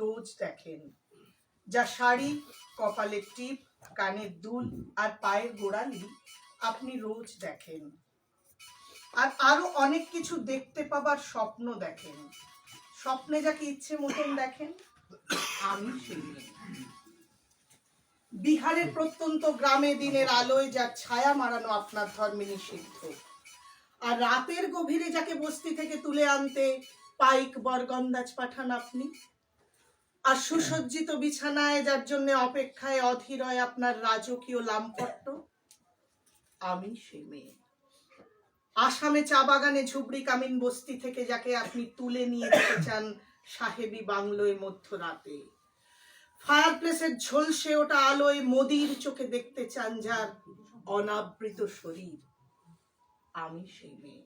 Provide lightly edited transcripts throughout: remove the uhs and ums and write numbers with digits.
রোজ দেখেন, যা শাড়ি, কপালের টিপ, কানের দুল আর পায়ের গোড়ালি আপনি রোজ দেখেন। আর আরো অনেক কিছু দেখতে পাবার স্বপ্ন দেখেন। স্বপ্নে যাকে ইচ্ছে মতন দেখেন, আমি সেই মেয়ে। বিহারের প্রত্যন্ত গ্রামে দিনের আলোয় যার ছায়া মারানো আপনার ধর্মে নিষিদ্ধ, আর রাতের গভীরে যাকে বস্তি থেকে তুলে আনতে পাইক বরগন্দাজ পাঠান আপনি, আর সুসজ্জিত বিছানায় যার জন্য অপেক্ষায় অধীরয় আপনার রাজকীয় লামপট্ট, আমি সে মেয়ে। আসামে চা বাগানে ঝুবড়ি কামিন বস্তি থেকে যাকে আপনি তুলে নিয়ে যেতে চান সাহেবী বাংলোয় মধ্যরাতে, ফায়ার প্লেসের ঝলসে ওটা আলোয় মোদির চোখে দেখতে চান যার অনাবৃত শরীর, আমি সেই মেয়ে।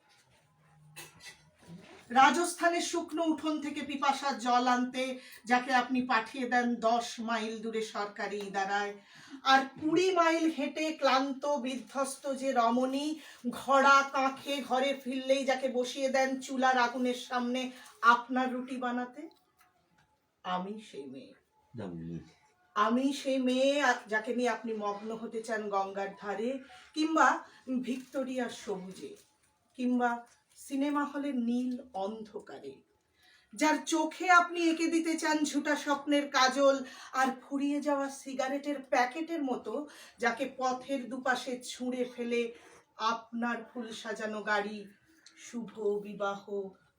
রাজস্থানের শুকনো উঠোন থেকে পিপাসার জল আনতে যাকে আপনি পাঠিয়ে দেন 10 মাইল দূরে সরকারি ইদারায়, আর 20 মাইল হেঁটে ক্লান্ত বিধ্বস্ত যে রমণী ঘোড়া কাঁখে ঘরে ফিরলেই যাকে বসিয়ে দেন চুলার আগুনের সামনে আপনার রুটি বানাতে, আমি সেই মেয়ে। আমি সেই মেয়ে যাকে নিয়ে আপনি মগ্ন হতে চান গঙ্গার ধারে, কিংবা ভিক্টোরিয়ার সবুজে, কিংবা সিনেমা হলের নীল অন্ধকারে, যার চোখে আপনি এঁকে দিতে চান ঝুটা স্বপ্নের কাজল, আর ফুরিয়ে যাওয়া সিগারেটের প্যাকেটের মতো যাকে পথের দুপাশে ছুঁড়ে ফেলে আপনার ফুল সাজানো গাড়ি শুভ বিবাহ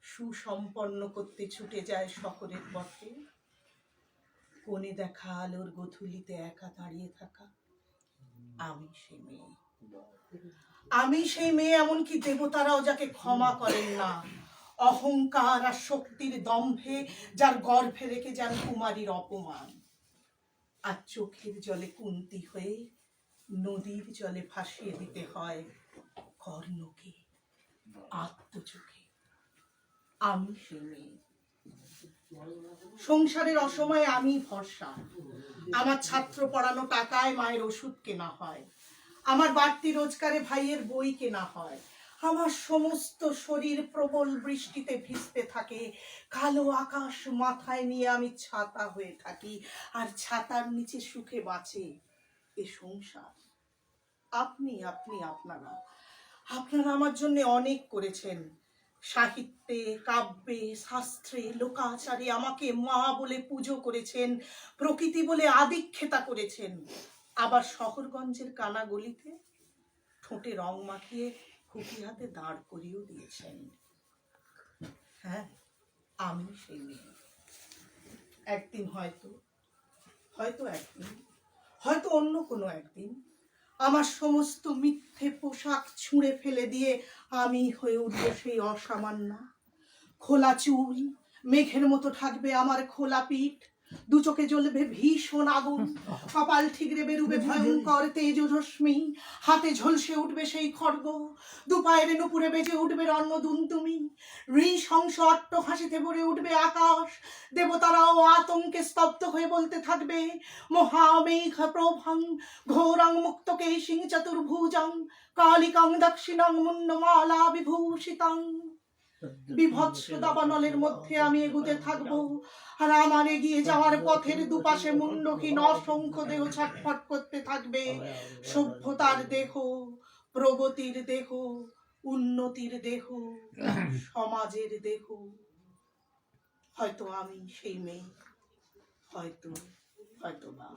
সুসম্পন্ন করতে ছুটে যায় শহরের পথে। কোণে দেখা আলোর গধূলিতে একা দাঁড়িয়ে থাকা, আমি সেই মেয়ে। আমি সেই মেয়ে, এমনকি দেবতারাও যাকে ক্ষমা করেন না, অহংকার আর শক্তির দম্ভে যার গর্ভে রেখে যান কুমারীর অপমান, আর চোখের জলে কুন্তি হয়ে নদীর জলে ভাসিয়ে দিতে হয় কর্ণকে আত্মচোখে, আমি সেই মেয়ে। সংসারের অসময়ে আমি ভরসা, আমার ছাত্র পড়ানো টাকায় মায়ের ওষুধ কেনা হয়, আমার বাড়তি রোজগারে ভাইয়ের বই কেনা হয়, আমার সমস্ত শরীর প্রবল বৃষ্টিতে ভিজতে থাকে, কালো আকাশ মাথায় নিয়ে আমি ছাতা হয়ে থাকি, আর ছাতার নিচে সুখে বাঁচে এ সংসার। আপনি আপনি আপনারা আপনারা আমার জন্য অনেক করেছেন, সাহিত্যে, কাব্যে, শাস্ত্রে, লোকাচারে আমাকে মা বলে পুজো করেছেন, প্রকৃতি বলে আদিক্ষেতা করেছেন, আবার শহরগঞ্জের কানা গলিতে ঠোঁটে রং মাখিয়ে হুকি হাতে দাঁড় করিয়েও দিয়েছেন। হ্যাঁ, আমি সেই মেয়ে। একদিন হয়তো একদিন, হয়তো অন্য কোনো একদিন আমার সমস্ত মিথ্যে পোশাক ছুঁড়ে ফেলে দিয়ে আমি হয়ে উঠবো সেই অসামান্যা। খোলা চুল মেঘের মতো থাকবে আমার খোলা পিঠ, দু চোখে জ্বলবে ভীষণ আগুন, কপাল ঠিকরে বেরুবে ভয়ঙ্কর তেজ রশ্মি, হাতে ঝলসে উঠবে সেই খড়গ, দু পায়ের নুপুরে বেজে উঠবে রণ্যদুন তুমি, নৃশংস অট্টহাসিতে ভরে উঠবে আকাশ, দেবতারাও আতঙ্কে স্তব্ধ হয়ে বলতে থাকবে মহামেঘ প্রভং ঘোরং মুক্তকেশিং চতুর্ভুজং কালিকাং দক্ষিণাং মুন্ডমালা বিভূষিতাং। বিভৎস দাবানলের মধ্যে আমি এগুতে থাকবো, আর আমার এগিয়ে যাওয়ার পথের দুপাশে মুন্ডহীন অসংখ্য দেহ ছটফট করতে থাকবে। সভ্যতার দেহ, প্রগতির দেহ, উন্নতির দেহ, সমাজের দেহ। হয়তো আমি সেই মেয়ে, হয়তো বা